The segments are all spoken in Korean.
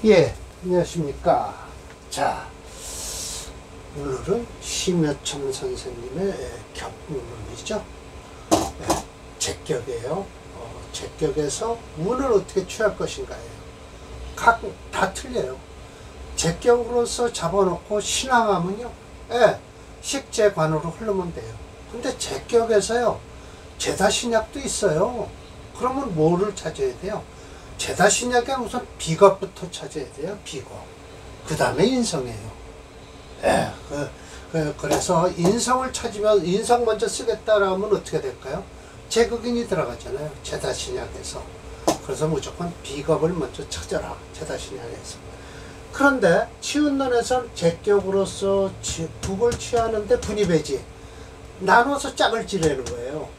예, 안녕하십니까. 자, 오늘은 심여천 선생님의 격문이죠. 제격이에요. 제격에서 운을 어떻게 취할 것인가예요. 다 틀려요. 제격으로서 잡아놓고 신앙하면요, 식재관으로 흐르면 돼요. 근데 제격에서요, 제다신약도 있어요. 그러면 뭐를 찾아야 돼요? 제다신약에 우선 비겁부터 찾아야 돼요. 비겁. 그 다음에 인성이에요. 그래서 인성을 찾으면, 인성 먼저 쓰겠다라고 하면 어떻게 될까요? 제극인이 들어가잖아요. 제다신약에서. 그래서 무조건 비겁을 먼저 찾아라. 제다신약에서. 그런데 치운론에서는 제격으로서 북을 취하는데 분입해지. 나눠서 짝을 지르는 거예요.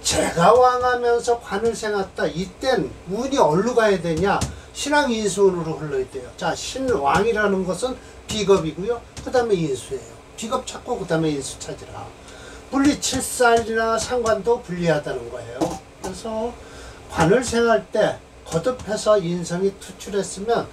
제가 왕하면서 관을 생았다. 이땐 운이 어디로 가야 되냐? 신왕인수운으로 흘러야 돼요. 자, 신왕이라는 것은 비겁이고요. 그 다음에 인수예요. 비겁 찾고 그 다음에 인수 찾으라. 분리 7살이나 상관도 불리하다는 거예요. 그래서 관을 생할 때 거듭해서 인성이 투출했으면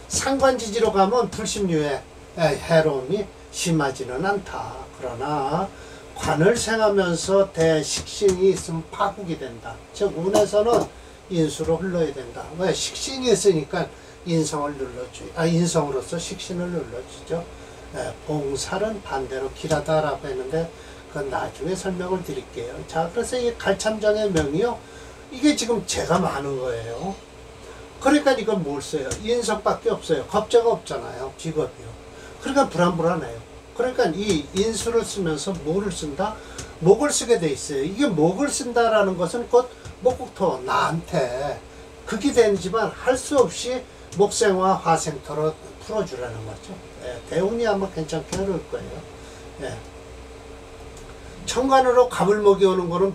상관지지로 가면 불심류의 해로움이 심하지는 않다. 그러나 관을 생하면서 대식신이 있으면 파국이 된다. 즉 운에서는 인수로 흘러야 된다. 왜? 식신이 있으니까 인성을 눌러주죠. 인성으로서 식신을 눌러주죠. 봉살은 반대로 길하다라고 했는데 그건 나중에 설명을 드릴게요. 자, 그래서 이 갈참정의 명이요, 이게 지금 제가 많은 거예요. 그러니까 이건 뭘 써요? 인성밖에 없어요. 겁재가 없잖아요. 비겁이요. 그러니까 불안불안해요. 그러니까 이 인수를 쓰면서 뭐를 쓴다? 목을 쓰게 돼 있어요. 이게 목을 쓴다라는 것은 곧 목국토, 나한테 극이 되지만 할 수 없이 목생화 화생토로 풀어주라는 거죠. 대운이 아마 괜찮게 흐를 거예요. 천간으로 갑을 먹이 오는 거는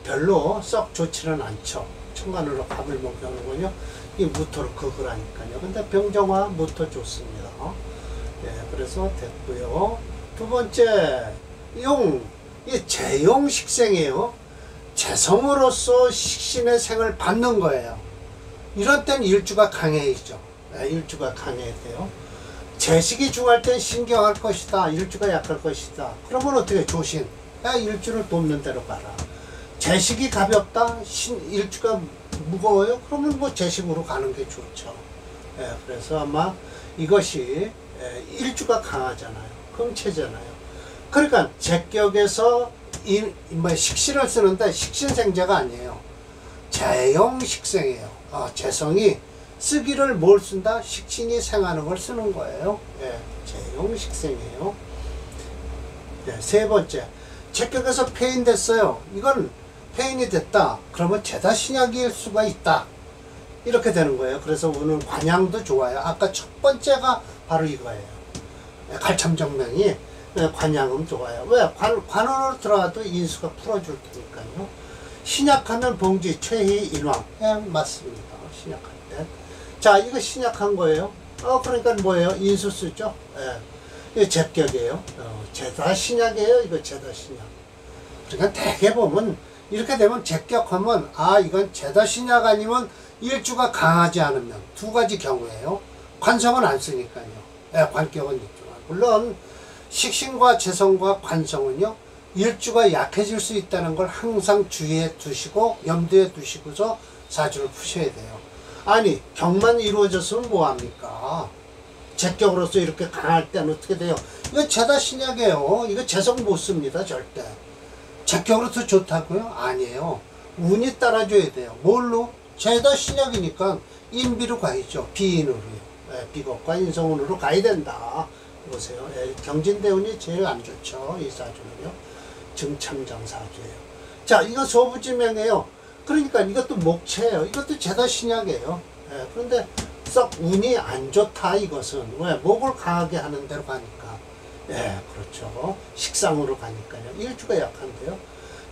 별로 썩 좋지는 않죠. 천간으로 갑을 먹이 오는 거요. 이 무토로 극을 하니까요. 근데 병정화 무토 좋습니다. 그래서 됐고요. 두 번째, 이 재용 식생이에요. 재성으로서 식신의 생을 받는 거예요. 이런 땐 일주가 강해야죠. 일주가 강해야 돼요. 재식이 중할 땐 신경할 것이다. 일주가 약할 것이다. 그러면 어떻게? 조신. 일주를 돕는 대로 가라. 재식이 가볍다. 일주가 무거워요. 그러면 뭐 재식으로 가는 게 좋죠. 그래서 아마 이것이 일주가 강하잖아요. 금체잖아요. 그러니까 제격에서 식신을 쓰는데 식신생제가 아니에요. 재용식생이에요. 재성이 쓰기를 뭘 쓴다? 식신이 생하는 걸 쓰는 거예요. 재용식생이에요. 세 번째, 제격에서 폐인됐어요. 이건 폐인이 됐다. 그러면 제다신약일 수가 있다. 이렇게 되는 거예요. 그래서 오늘 관양도 좋아요. 아까 첫 번째가 바로 이거예요. 갈참정명이 관양은 좋아요. 왜? 관원으로 들어가도 인수가 풀어줄 테니까요. 신약하면 봉지, 최희, 인왕. 맞습니다. 신약할 때. 자, 이거 신약한 거예요. 그러니까 뭐예요? 인수 쓰죠? 이거 제격이에요. 제다신약이에요. 이거 제다신약. 그러니까 대개 보면 이렇게 되면 제격하면 이건 제다신약 아니면 일주가 강하지 않으면 두 가지 경우예요. 관성은 안 쓰니까요. 관격은 있지만. 물론 식신과 재성과 관성은요, 일주가 약해질 수 있다는 걸 항상 주의해 두시고 염두에 두시고서 사주를 푸셔야 돼요. 아니, 격만 이루어졌으면 뭐합니까? 제격으로서 이렇게 강할 때는 어떻게 돼요? 이거 제다신약이에요. 이거 재성 못 씁니다. 절대. 제격으로서 좋다고요? 아니에요. 운이 따라줘야 돼요. 뭘로? 제다신약이니까 인비로 가야죠. 비인으로요. 비겁과 인성운으로 가야 된다. 보세요. 경진대운이 제일 안 좋죠. 이 사주는요. 증참장 사주예요. 자, 이거 소부지명이에요. 그러니까 이것도 목체예요. 이것도 제다신약이에요. 그런데 썩 운이 안 좋다. 이것은 왜? 목을 강하게 하는 대로 가니까. 그렇죠. 식상으로 가니까요. 일주가 약한데요.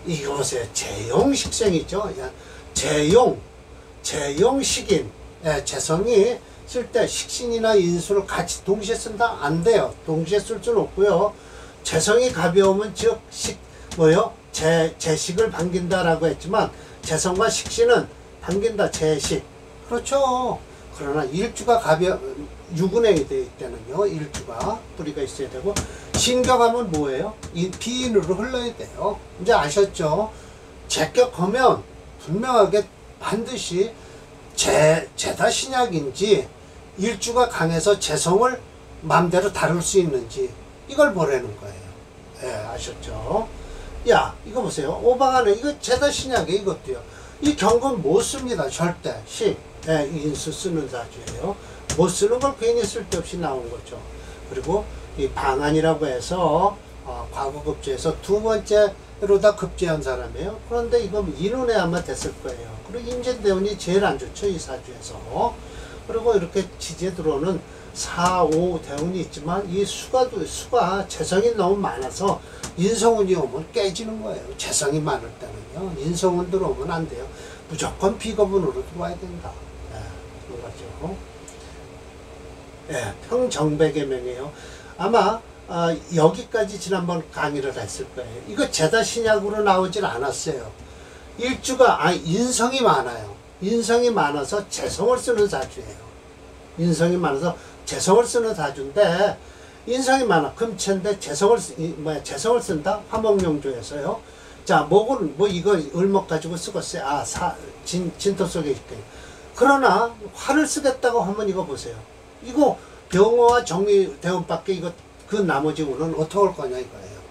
이거 보세요. 재용식생이죠. 재용식인. 재성이 쓸 때 식신이나 인수를 같이 동시에 쓴다? 안 돼요. 동시에 쓸 수는 없고요. 재성이 가벼우면 즉 재식을 반긴다라고 했지만 재성과 식신은 반긴다. 재식. 그렇죠. 그러나 일주가 유근행이 되어 있다는요. 일주가 뿌리가 있어야 되고, 신격하면 뭐예요? 비인으로 흘러야 돼요. 이제 아셨죠? 제격하면 분명하게 반드시 제다 신약인지 일주가 강해서 재성을 마음대로 다룰 수 있는지 이걸 보라는 거예요. 예, 아셨죠? 야, 이거 보세요. 오방하는 이거 제다 신약이에요. 이것도요. 이 경건 못 씁니다. 절대. 예, 인수 쓰는 사주예요. 못 쓰는 걸 괜히 쓸데없이 나온 거죠. 그리고 이 방안이라고 해서 과거 급제에서 두 번째로 다 급제한 사람이에요. 그런데 이거 인운에 아마 됐을 거예요. 그리고 임진대운이 제일 안 좋죠. 이 사주에서. 그리고 이렇게 지지에 들어오는 4, 5 대운이 있지만 이 수가 재성이 너무 많아서 인성운이 오면 깨지는 거예요. 재성이 많을 때는요. 인성운 들어오면 안 돼요. 무조건 비겁운으로 들어와야 된다. 그런 거죠. 예, 평정백의 명이에요. 아마 여기까지 지난번 강의를 했을 거예요. 이거 제다 신약으로 나오질 않았어요. 일주가 인성이 많아요. 인성이 많아서 재성을 쓰는 사주예요. 인성이 많아서 재성을 쓰는 사주인데, 인성이 많아. 금체인데 재성을 쓴다? 화목용조에서요. 자, 목은 이거 을목 가지고 쓰겠어요. 진토 속에 있게. 그러나 화를 쓰겠다고 하면 이거 보세요. 이거 병호와 정리 대운밖에 이거 그 나머지 운은 어떻게 할 거냐 이거예요.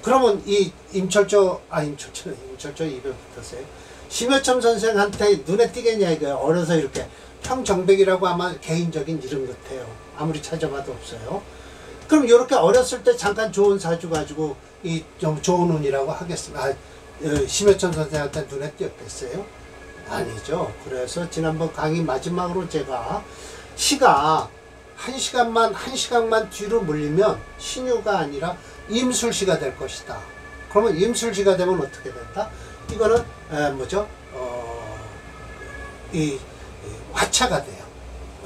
그러면 이 임철조 입에 붙었어요. 심여첨 선생한테 눈에 띄겠냐 이거예요. 어려서 이렇게 평정백이라고 아마 개인적인 이름 같아요. 아무리 찾아봐도 없어요. 그럼 이렇게 어렸을 때 잠깐 좋은 사주 가지고 이 좀 좋은 운이라고 하겠습니다. 심여첨 선생한테 눈에 띄었겠어요? 아니죠. 그래서 지난번 강의 마지막으로 제가 시가 한 시간만 뒤로 물리면 신유가 아니라 임술시가 될 것이다. 그러면 임술시가 되면 어떻게 된다? 이거는 이 화차가 돼요.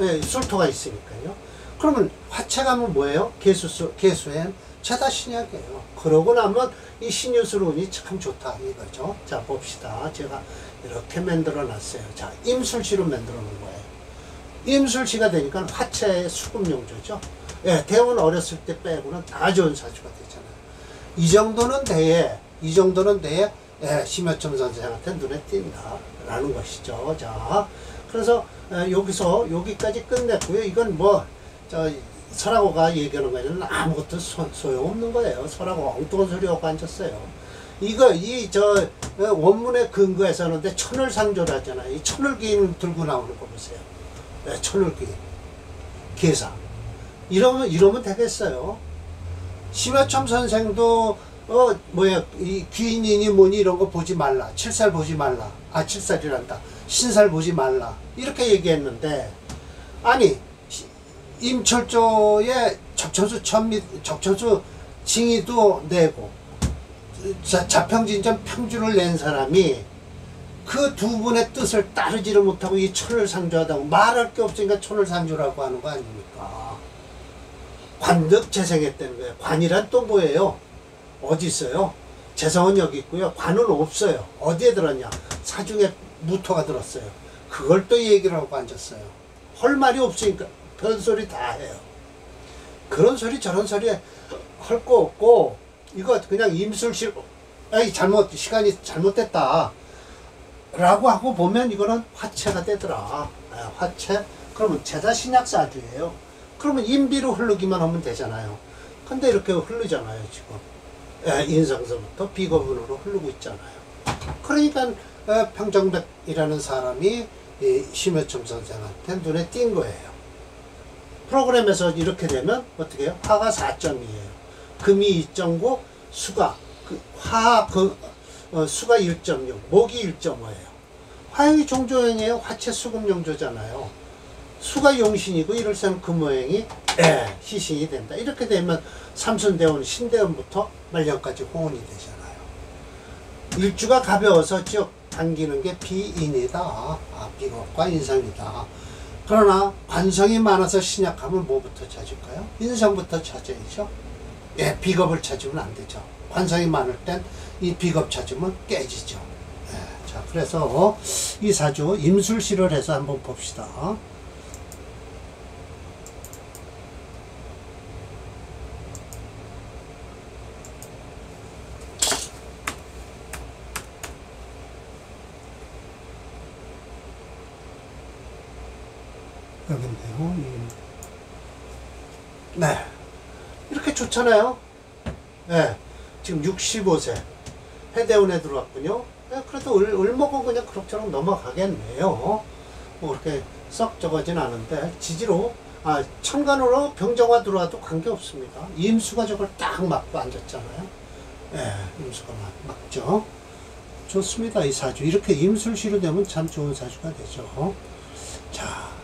예, 술토가 있으니까요. 그러면 화차가면 뭐예요? 개수엔 제다 신약이에요. 그러고 나면 이 신유술운이 참 좋다 이거죠. 자, 봅시다. 제가 이렇게 만들어 놨어요. 자, 임술시로 만들어 놓은 거예요. 임술시가 되니까 화차의 수금용조죠. 예, 대운 어렸을 때 빼고는 다 좋은 사주가 되잖아요. 이 정도는 돼야 예, 심여첨 선생한테 눈에 띈다 라는 것이죠. 자, 그래서 여기서 여기까지 끝냈고요. 이건 설하고가 얘기하는 거에는 아무것도 소용없는 거예요. 설하고 엉뚱한 소리 하고 앉았어요. 원문의 근거에서 하는데 천을상조를 하잖아요. 이 천을기인을 들고 나오는 거 보세요. 네, 천을기인. 계사. 이러면 되겠어요. 심여첨 선생도 이 귀인이니 뭐니 이런 거 보지 말라. 칠살 보지 말라. 7살이란다. 신살 보지 말라. 이렇게 얘기했는데, 아니, 임철조의 적천수 징의도 내고, 자평진전 평주를 낸 사람이 그 두 분의 뜻을 따르지를 못하고 이 천을 상조하다고 말할 게 없으니까 천을 상조라고 하는 거 아닙니까? 관득 재생했다는 거예요. 관이란 또 뭐예요? 어디 있어요? 재성은 여기 있고요. 관은 없어요. 어디에 들었냐? 사중에 무토가 들었어요. 그걸 또 얘기를 하고 앉았어요. 할 말이 없으니까 별소리 다 해요. 그런 소리 저런 소리 할 거 없고, 이거 그냥 임술실 시간이 잘못됐다 라고 하고 보면 이거는 화채가 되더라. 화채. 그러면 제다 신약사주예요. 그러면 임비로 흐르기만 하면 되잖아요. 근데 이렇게 흐르잖아요 지금. 인성서부터 비거분으로 흐르고 있잖아요. 그러니까 평정백이라는 사람이 심여첨 선생한테 눈에 띈 거예요. 프로그램에서 이렇게 되면 어떻게 해요? 화가 4점이에요. 금이 2.9, 수가 수가 1.6, 목이 1.5예요. 화형이 종조형이에요. 화채 수금용조잖아요. 수가 용신이고 이럴수는 금호형이 희신이 된다. 이렇게 되면 삼순대원, 신대원부터 말년까지 호운이 되잖아요. 일주가 가벼워서 쭉 당기는 게 비인이다. 비겁과 인성이다. 그러나 관성이 많아서 신약하면 뭐부터 찾을까요? 인성부터 찾아야죠. 비겁을 찾으면 안 되죠. 관성이 많을 땐 이 비겁 찾으면 깨지죠. 자, 자, 그래서 이 사주 임술실을 해서 한번 봅시다. 여긴데요. 네. 이렇게 좋잖아요. 네. 지금 65세. 해대운에 들어왔군요. 네, 그래도 을목은 그냥 그럭저럭 넘어가겠네요. 뭐 그렇게 썩 저거진 않은데, 지지로, 천간으로 병정화 들어와도 관계없습니다. 임수가 저걸 딱 맞고 앉았잖아요. 네, 임수가 맞죠. 좋습니다. 이 사주. 이렇게 임술시로 되면 참 좋은 사주가 되죠. 자.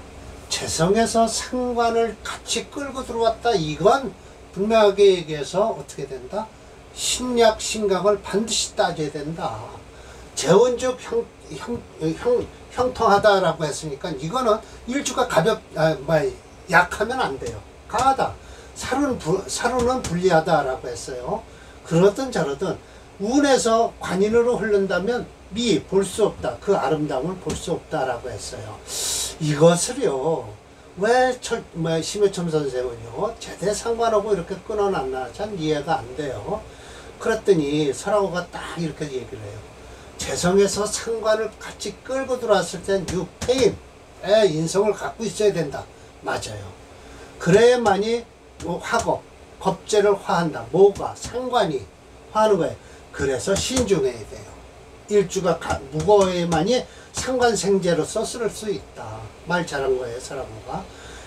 재성에서 상관을 같이 끌고 들어왔다. 이건 분명하게 얘기해서 어떻게 된다? 신약 신강을 반드시 따져야 된다. 재운적 형통하다라고 했으니까 이거는 일주가 약하면 안 돼요. 강하다. 사루는 불리하다라고 했어요. 그러든 저러든 운에서 관인으로 흐른다면 볼 수 없다. 그 아름다움을 볼 수 없다라고 했어요. 이것을요, 왜 심해첨 선생은요, 제대 상관하고 이렇게 끊어놨나 참 이해가 안 돼요. 그랬더니 설하고가 딱 이렇게 얘기를 해요. 재성에서 상관을 같이 끌고 들어왔을 땐 유패임의 인성을 갖고 있어야 된다. 맞아요. 그래야만이 겁재를 화한다. 뭐가? 상관이 화하는 거예요. 그래서 신중해야 돼요. 일주가 무거워야만이 상관생재로서 쓸 수 있다. 말 잘한 거예요, 사람과.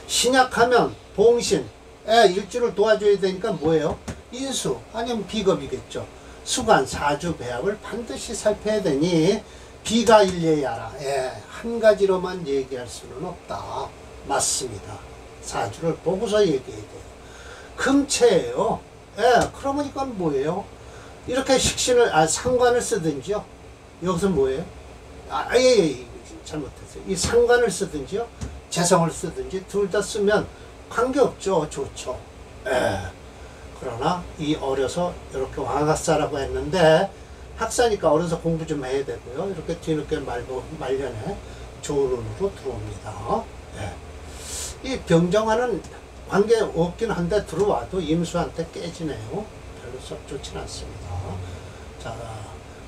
신약하면 봉신, 일주를 도와줘야 되니까 뭐예요? 인수, 아니면 비겁이겠죠. 수관, 사주, 배합을 반드시 살펴야 되니 비가 일례야라. 한 가지로만 얘기할 수는 없다. 맞습니다. 사주를 보고서 얘기해야 돼요. 금체예요. 그러면 이건 뭐예요? 이렇게 상관을 쓰든지요. 여기서 뭐예요? 잘못했어요. 이 상관을 쓰든지요, 재성을 쓰든지 둘 다 쓰면 관계없죠. 좋죠. 그러나 이 어려서 이렇게 왕학사라고 했는데 학사니까 어려서 공부 좀 해야 되고요. 이렇게 뒤늦게 말년에 좋은 운으로 들어옵니다. 이 병정화는 관계 없긴 한데 들어와도 임수한테 깨지네요. 별로 썩 좋진 않습니다. 자,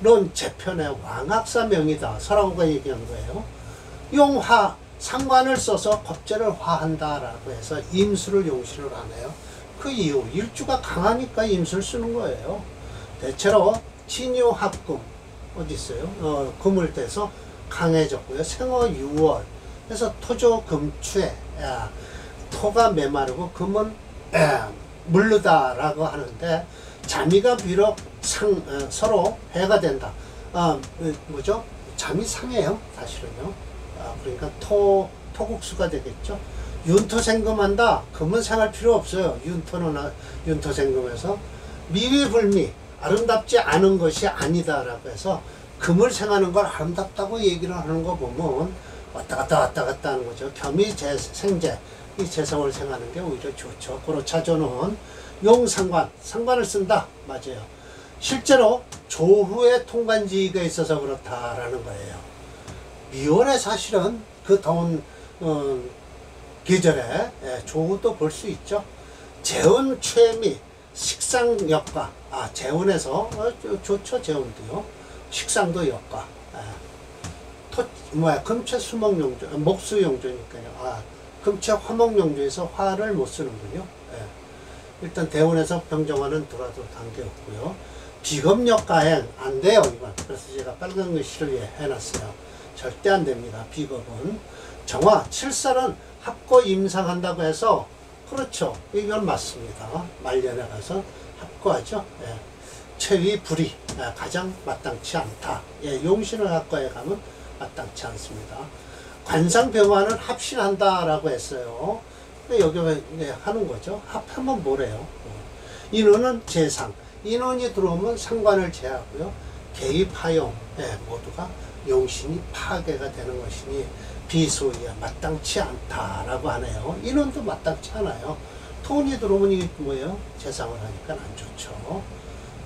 넌 제편의 왕학사명이다. 설하고가 얘기한 거예요. 용화, 상관을 써서 겁재를 화한다라고 해서 임수를 용신을 하네요. 그 이유, 일주가 강하니까 임수를 쓰는 거예요. 대체로 진유합금, 어디 있어요? 금을 떼서 강해졌고요. 생어 6월. 그래서 토조 금추에, 토가 메마르고 금은 물르다라고 하는데, 자미가 비록 서로 해가 된다. 뭐죠? 잠이 상해요, 사실은요. 그러니까 토국수가 되겠죠. 윤토생금한다. 금은 생할 필요 없어요. 윤토생금에서 미위불미, 아름답지 않은 것이 아니다라고 해서 금을 생하는 걸 아름답다고 얘기를 하는 거 보면 왔다 갔다 하는 거죠. 겸이 생재, 이 재성을 생하는 게 오히려 좋죠. 고로 차조는 용상관, 상관을 쓴다. 맞아요. 실제로 조후에 통관지가 있어서 그렇다라는 거예요. 미월에 사실은 그 더운 계절에 조후도 볼 수 있죠. 재운 최미, 식상역과, 재운에서 좋죠. 재운도요. 식상도 역과. 금체 수목용조, 목수용조니까요. 금체 화목용조에서 화를 못 쓰는군요. 일단 대운에서 병정화는 들어와도 관계없고요. 비겁역가행 안 돼요, 이건. 그래서 제가 빨간 글씨를 해놨어요. 절대 안 됩니다. 비겁은. 정화, 칠살은 합고 임상한다고 해서, 그렇죠. 이건 맞습니다. 말년에 가서 합고하죠. 최위 불이 가장 마땅치 않다. 용신을 합고에 가면 마땅치 않습니다. 관상병화는 합신한다라고 했어요. 여기 하는 거죠. 합하면 뭐래요? 인원은 재상. 인원이 들어오면 상관을 제하고요. 개입하용 모두가 용신이 파괴가 되는 것이니 비소이야 마땅치 않다라고 하네요. 인원도 마땅치 않아요. 돈이 들어오면 이게 뭐예요? 재상을 하니까 안 좋죠.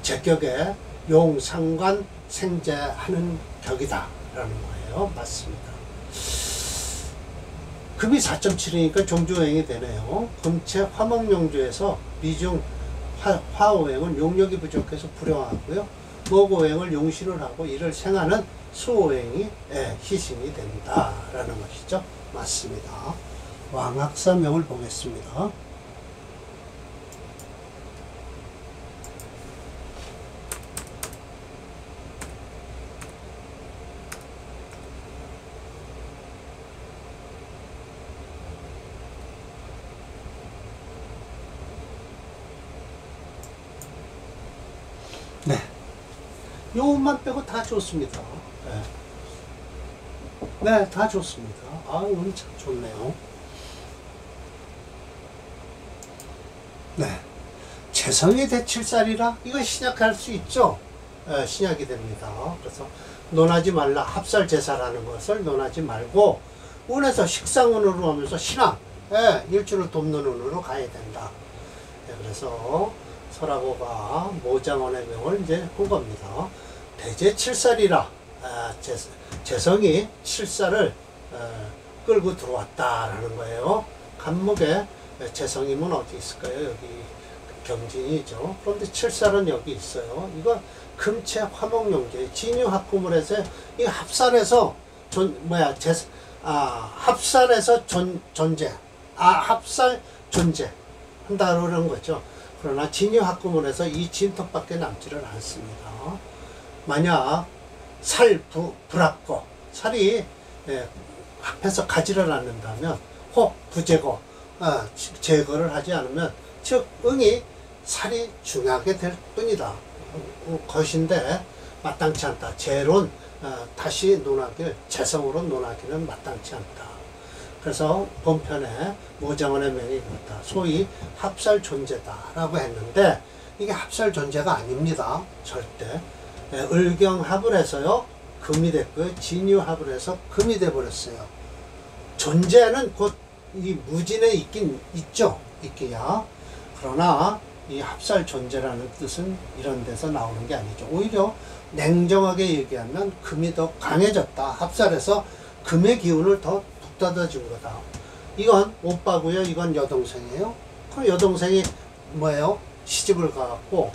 제격에 용, 상관, 생재하는 격이다. 거예요. 맞습니다. 금이 4.7이니까 종주오행이 되네요. 금체 화목용주에서 미중 화오행은 용력이 부족해서 불용하고요. 목오행을 용신을 하고 이를 생하는 수오행이 희신이 된다라는 것이죠. 맞습니다. 왕학사명을 보겠습니다. 네. 요것만 빼고 다 좋습니다. 네, 다 좋습니다. 아, 오늘 참 좋네요. 네. 재성이 대칠살이라 이거 신약할 수 있죠? 신약이 됩니다. 그래서 논하지 말라. 합살제사라는 것을 논하지 말고 운에서 식상운으로 오면서 신앙, 일주를 돕는 운으로 가야 된다. 그래서 설하고가 모장원의 명을 이제 한 겁니다. 대제칠살이라 재성이 칠살을 끌고 들어왔다라는 거예요. 간목에 재성이면 어디 있을까요? 여기 경진이죠. 그런데 칠살은 여기 있어요. 이거 금체 화목용제 진유합금을 해서 이 합살에서 합살에서 존재, 합살 존재 한다는 거죠. 그러나 진유합금을 해서 이 진토밖에 남지를 않습니다. 만약 불합고 살이 합해서 가지를 않는다면 혹 부제거 제거를 하지 않으면 즉 응이 살이 중요하게 될 뿐이다 것인데 마땅치 않다. 재론 다시 논하기를 재성으로 논하기는 마땅치 않다. 그래서 본편에 모장원의 명이 있다. 소위 합살 존재다라고 했는데 이게 합살 존재가 아닙니다. 절대. 을경합을 해서요 금이 됐고요. 진유합을 해서 금이 돼 버렸어요. 존재는 곧 이 무진에 있긴 있죠. 있기야. 그러나 이 합살 존재라는 뜻은 이런 데서 나오는 게 아니죠. 오히려 냉정하게 얘기하면 금이 더 강해졌다. 합살해서 금의 기운을 더 북돋아준 거다. 이건 오빠고요. 이건 여동생이에요. 그럼 여동생이 뭐예요? 시집을 가갖고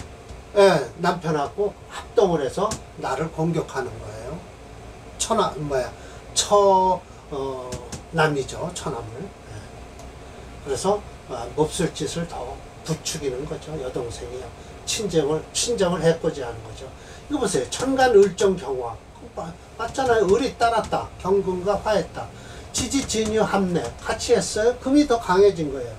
남편하고 합동을 해서 나를 공격하는 거예요. 남이죠. 처남을. 그래서 몹쓸 짓을 더 부추기는 거죠. 여동생이요. 친정을 해코지 하는 거죠. 이거 보세요. 천간을정 경화. 맞잖아요. 을이 따랐다. 경금과 화했다. 지지진유 합내 같이 했어요. 금이 더 강해진 거예요.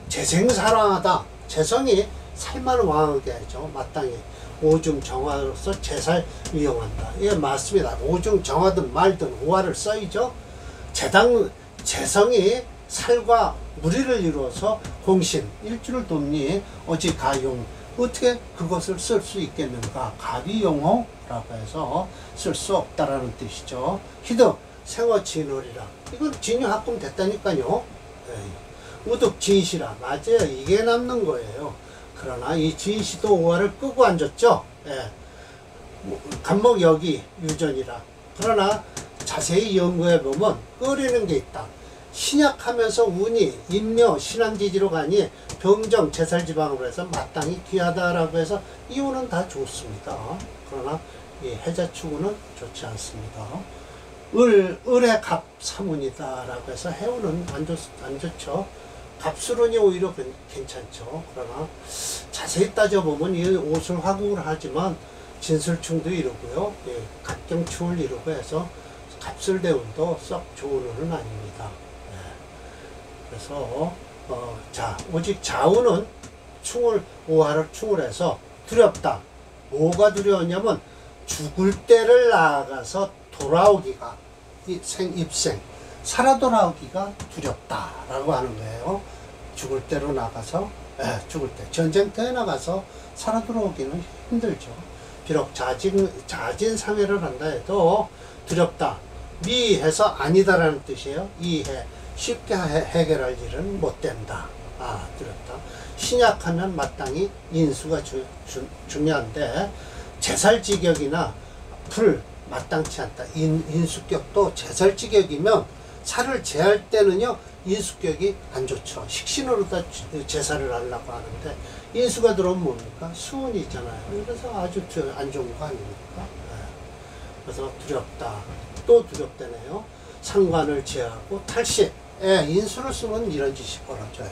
재생사랑하다. 재성이 살만 왕하게 하죠. 마땅히 오중정화로서 제살 위용한다. 이게 맞습니다. 오중정화든 말든 오화를 써이죠. 재성이 살과 무리를 이루어서 공신 일주를 돕니 어찌 가용 어떻게 그것을 쓸 수 있겠는가. 가비용호라고 해서 쓸 수 없다라는 뜻이죠. 희득 생어진월이라 이건 진유합금 됐다니까요. 우득 진시라 맞아요. 이게 남는 거예요. 그러나 이 진시도 오화를 끄고 앉았죠. 간목 여기 유전이라. 그러나 자세히 연구해 보면 끓이는 게 있다. 신약하면서 운이 임묘 신앙지지로 가니 병정 제살지방으로 해서 마땅히 귀하다라고 해서 이 운은 다 좋습니다. 그러나 이 해자축운은 좋지 않습니다. 을의 갑사문이다라고 해서 해운은 안 좋죠. 갑술운이 오히려 괜찮죠. 그러나 자세히 따져보면 이 옷을 화국을 하지만 진술충도 이루고요. 갑경충을 이루고 해서 갑술대운도 썩 좋은 운은 아닙니다. 그래서 오직 자운은 오화를 충을 해서 두렵다. 뭐가 두려웠냐면 죽을 때를 나아가서 돌아오기가 입생 살아 돌아오기가 두렵다라고 하는 거예요. 죽을 때로 나가서 죽을 때 전쟁터에 나가서 살아 돌아오기는 힘들죠. 비록 자진상해를 한다 해도 두렵다. 미해서 아니다라는 뜻이에요. 이해 쉽게 해결할 일은 못 된다. 두렵다. 신약하면 마땅히 인수가 중요한데 제살지격이나 마땅치 않다. 인수격도 제살지격이면 살을 제할 때는요 인수격이 안 좋죠. 식신으로 다 제사를 하려고 하는데 인수가 들어오면 뭡니까? 수운이 있잖아요. 그래서 아주 안 좋은 거 아닙니까? 네. 그래서 두렵다. 또 두렵다네요. 상관을 제하고 탈식. 예, 인수를 쓰면 이런 짓이 벌어져요.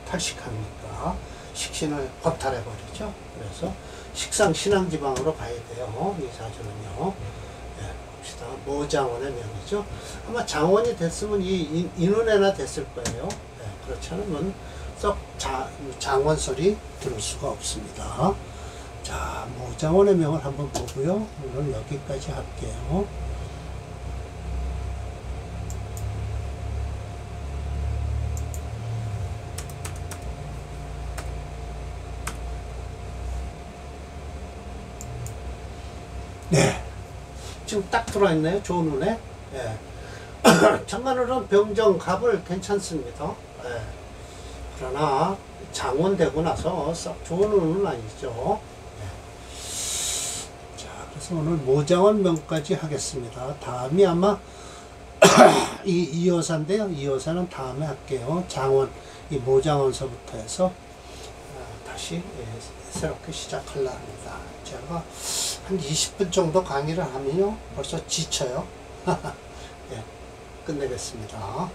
탈식합니까? 식신을 허탈해버리죠. 그래서 식상 신앙지방으로 가야 돼요. 이 사주는요. 예, 봅시다. 모장원의 명이죠. 아마 장원이 됐으면 이 인운에나 됐을 거예요. 예, 그렇지 않으면 썩 장원 소리 들을 수가 없습니다. 자, 모장원의 명을 한번 보고요. 오늘 여기까지 할게요. 네. 지금 딱 들어있네요. 좋은 운에. 예. 천간으로는 병정, 갑을 괜찮습니다. 예. 그러나 장원되고 나서 썩 좋은 운은 아니죠. 예. 자, 그래서 오늘 모장원명까지 하겠습니다. 다음이 아마 이호사인데요. 이호사는 다음에 할게요. 장원, 이 모장원서부터 해서 다시 새롭게 시작하려 합니다. 제가 한 20분 정도 강의를 하면요 벌써 지쳐요. 예, 끝내겠습니다.